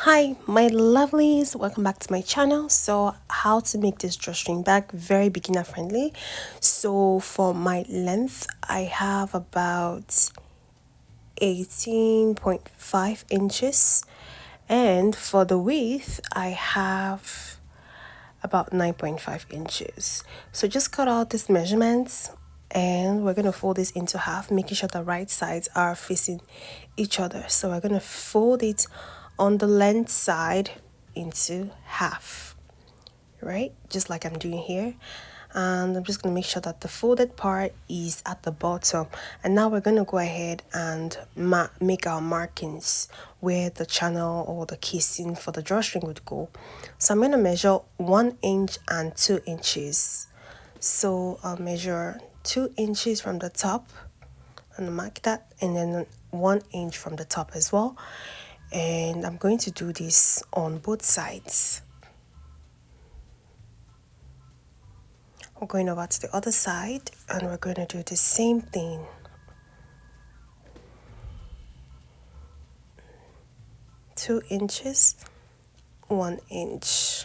Hi, my lovelies, welcome back to my channel. So, how to make this drawstring bag very beginner friendly. So, for my length, I have about 18.5 inches, and for the width, I have about 9.5 inches. So, just cut out these measurements and we're going to fold this into half, making sure the right sides are facing each other. So we're going to fold it on the length side into half, right, just like I'm doing here. And I'm just going to make sure that the folded part is at the bottom. And now we're going to go ahead and make our markings where the channel or the casing for the drawstring would go. So I'm going to measure 1 inch and 2 inches. So I'll measure 2 inches from the top and mark that, and then 1 inch from the top as well. And I'm going to do this on both sides. We're going over to the other side and we're going to do the same thing. Two inches, 1 inch.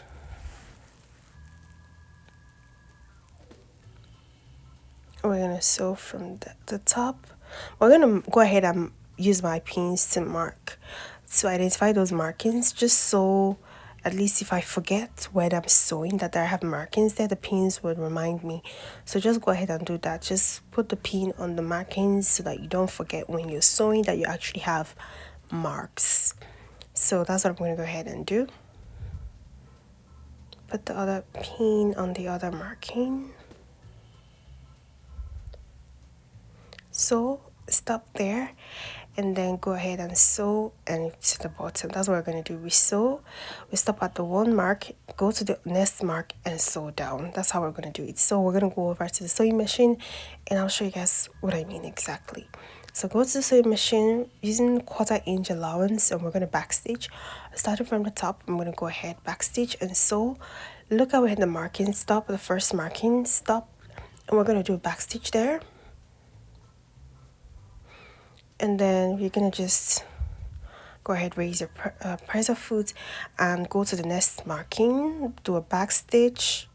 We're going to sew from the top. We're going to go ahead and use my pins to mark, to identify those markings, just so at least if I forget when I'm sewing that I have markings there, the pins would remind me. So just go ahead and do that. Just put the pin on the markings so that you don't forget when you're sewing that you actually have marks. So that's what I'm going to go ahead and do. Put the other pin on the other marking. So stop there and then go ahead and sew and to the bottom. That's what we're going to do. We sew, we stop at the one mark, go to the next mark and sew down. That's how we're going to do it. So we're going to go over to the sewing machine and I'll show you guys what I mean exactly. So go to the sewing machine using 1/4 inch allowance and we're going to backstitch. Starting from the top, I'm going to go ahead backstitch and sew. Look how we hit the marking, stop the first marking, stop, and we're going to do a backstitch there. And then you're going to just go ahead, raise your press of foot and go to the next marking, do a back stitch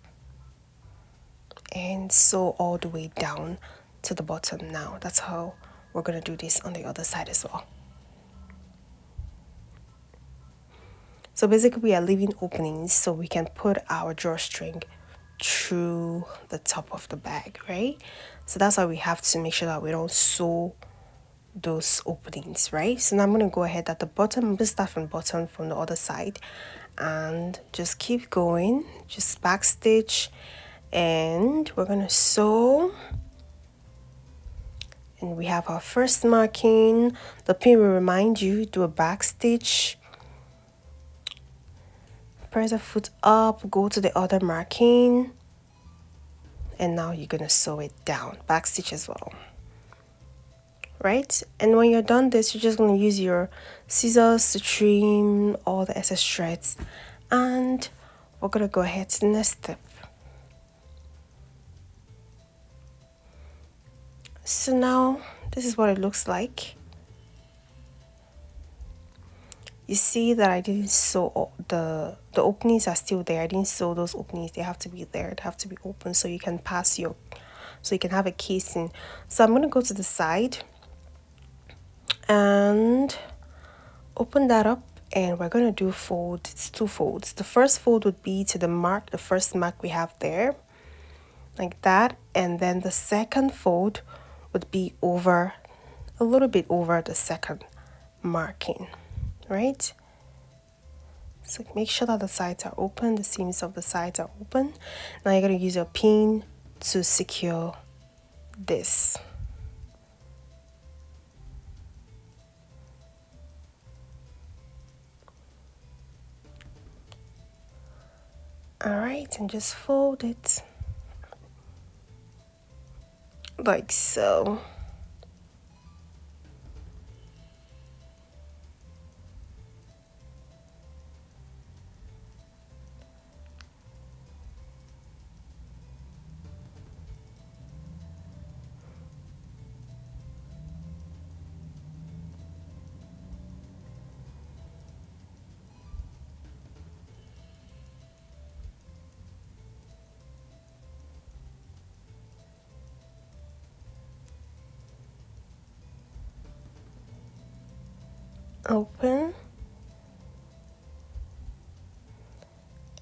and sew all the way down to the bottom. Now that's how we're going to do this on the other side as well. So basically we are leaving openings so we can put our drawstring through the top of the bag, right? So that's why we have to make sure that we don't sew those openings, right? So now I'm going to go ahead at the bottom. I'm going to start from the bottom from the other side and just keep going, just back stitch, and we're going to sew. And we have our first marking. The pin will remind you, do a back stitch, press the foot up, go to the other marking, and now you're going to sew it down, back stitch as well, right? And when you're done this, you're just going to use your scissors to trim all the excess threads, and we're going to go ahead to the next step. So now this is what it looks like. You see that I didn't sew the openings are still there. I didn't sew those openings. They have to be there. They have to be open so you can pass your, so you can have a casing. So I'm going to go to the side and open that up, and we're going to do folds. It's 2 folds. The first fold would be to the mark, the first mark we have there, like that, and then the second fold would be over, a little bit over the second marking, right? So make sure that the sides are open, the seams of the sides are open. Now you're going to use your pin to secure this. Alright, and just fold it like so. open,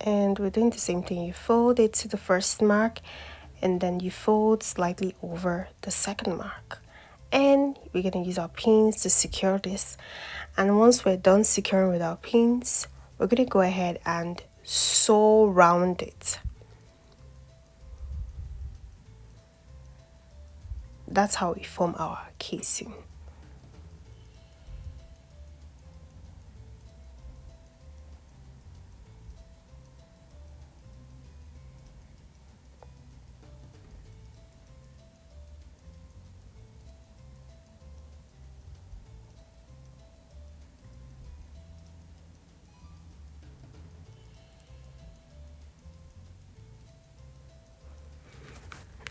and we're doing the same thing. You fold it to the first mark and then you fold slightly over the second mark, and we're going to use our pins to secure this. And once we're done securing with our pins, we're going to go ahead and sew round it. That's how we form our casing.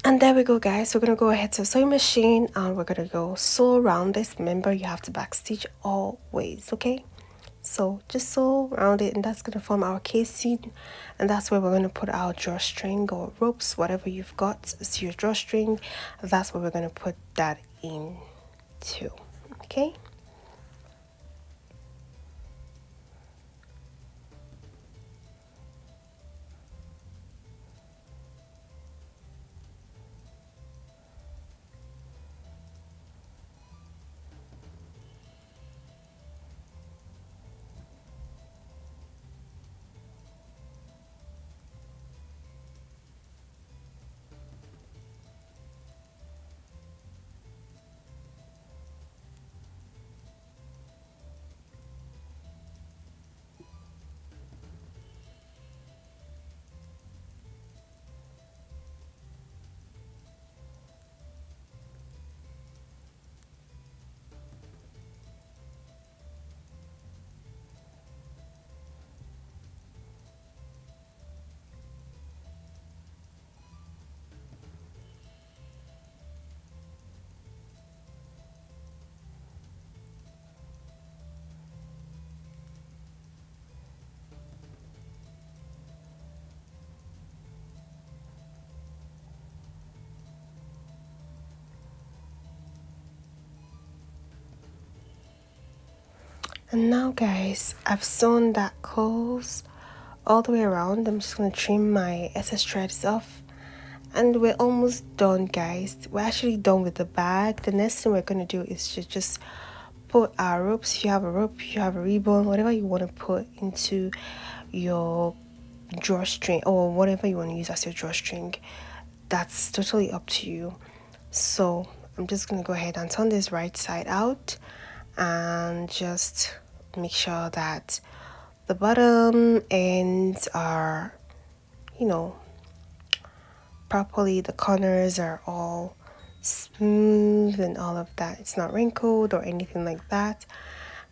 And there we go, guys. We're gonna go ahead to a sewing machine and we're gonna go sew around this. Remember, you have to backstitch always, okay? So just sew around it, and that's gonna form our casing, and that's where we're gonna put our drawstring or ropes, whatever you've got as your drawstring. That's where we're gonna put that in too, okay? And now, guys, I've sewn that close all the way around. I'm just gonna trim my excess threads off, and we're almost done, guys. We're actually done with the bag. The next thing we're gonna do is to just put our ropes. If you have a rope, if you have a ribbon, whatever you want to put into your drawstring or whatever you want to use as your drawstring, that's totally up to you. So I'm just gonna go ahead and turn this right side out and just make sure that the bottom ends are, you know, properly, the corners are all smooth and all of that. It's not wrinkled or anything like that.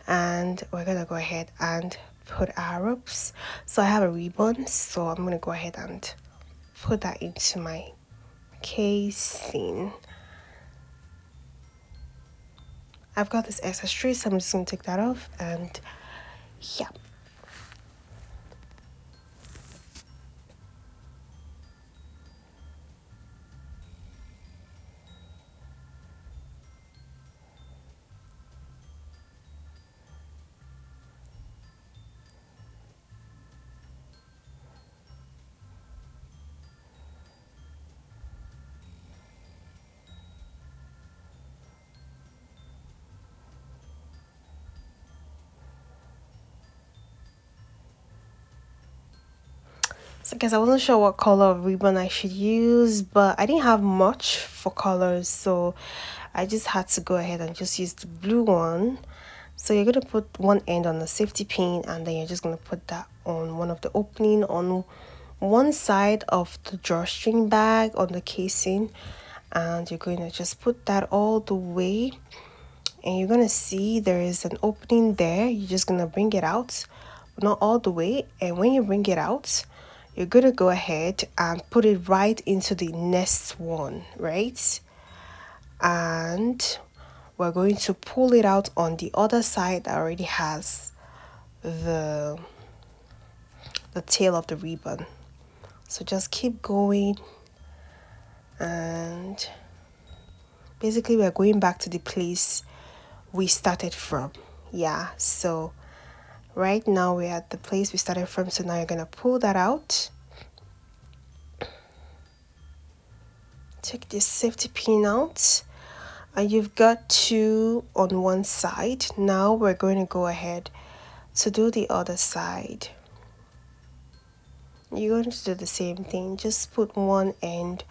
And we're gonna go ahead and put our ropes. So I have a ribbon, so I'm gonna go ahead and put that into my casing. I've got this extra string, so I'm just gonna take that off, and yeah. So guys, I wasn't sure what color of ribbon I should use, but I didn't have much for colors, so I just had to go ahead and just use the blue one. So you're going to put one end on the safety pin, and then you're just going to put that on one of the opening on one side of the drawstring bag on the casing, and you're going to just put that all the way, and you're going to see there is an opening there. You're just going to bring it out, not all the way, and when you bring it out, you're going to go ahead and put it right into the next one, right? And we're going to pull it out on the other side that already has the tail of the ribbon. So just keep going, and basically we're going back to the place we started from. Yeah, so right now we're at the place we started from, so now you're gonna pull that out. Take this safety pin out, and you've got two on one side. Now we're going to go ahead to do the other side. You're going to do the same thing, just put one end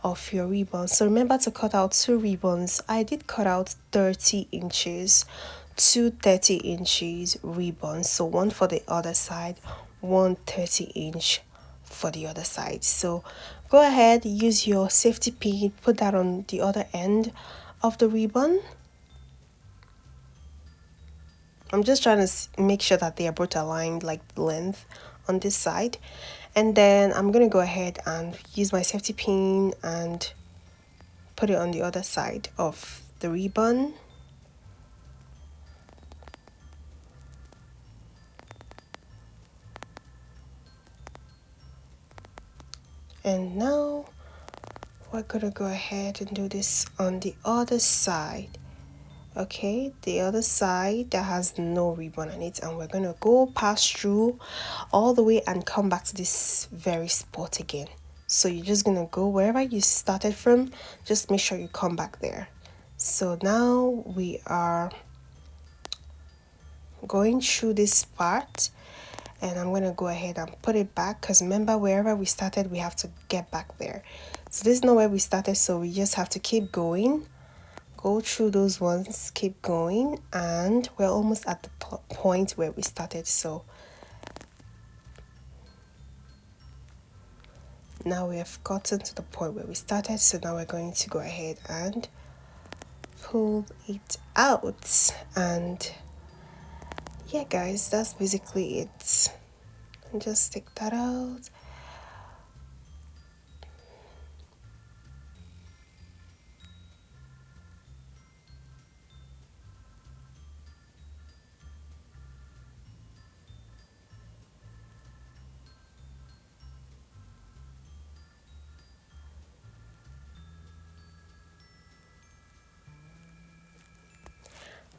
of your ribbon. So remember to cut out two ribbons. I did cut out 30 inches, two 30-inch ribbons, so one for the other side, one 30-inch for the other side. So go ahead, use your safety pin, put that on the other end of the ribbon. I'm just trying to make sure that they are both aligned, like the length on this side. And then I'm going to go ahead and use my safety pin and put it on the other side of the ribbon. And now we're going to go ahead and do this on the other side. Okay, the other side that has no ribbon on it, and we're going to go pass through all the way and come back to this very spot again. So you're just going to go wherever you started from, just make sure you come back there. So now we are going through this part, and I'm going to go ahead and put it back, because remember, wherever we started we have to get back there. So this is not where we started, so we just have to keep going, go through those ones, keep going, and we're almost at the point where we started. So now we have gotten to the point where we started, so now we're going to go ahead and pull it out. And yeah guys, that's basically it. And just take that out.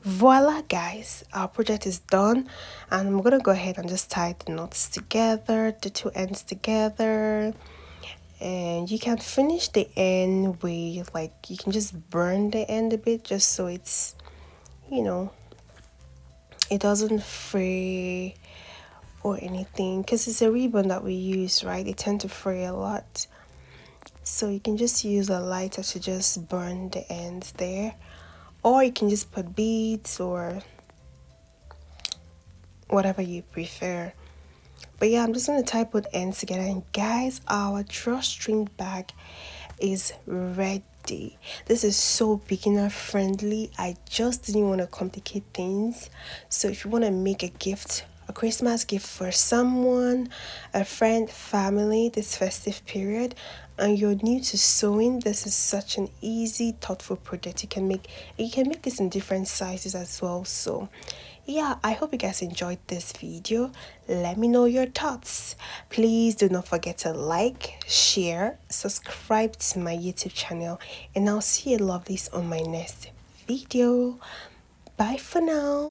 Voila guys, our project is done, and I'm gonna go ahead and just tie the knots together, the two ends together. And you can finish the end with, like, you can just burn the end a bit, just so it's, you know, it doesn't fray or anything, because it's a ribbon that we use, right? They tend to fray a lot, so you can just use a lighter to just burn the ends there, or you can just put beads or whatever you prefer. But yeah, I'm just going to tie both ends together, and guys, our drawstring bag is ready. This is so beginner friendly. I just didn't want to complicate things. So if you want to make a gift, a Christmas gift for someone, a friend, family this festive period, and you're new to sewing, this is such an easy, thoughtful project. You can make this in different sizes as well. So yeah, I hope you guys enjoyed this video. Let me know your thoughts. Please do not forget to like, share, subscribe to my YouTube channel, and I'll see you lovelies on my next video. Bye for now.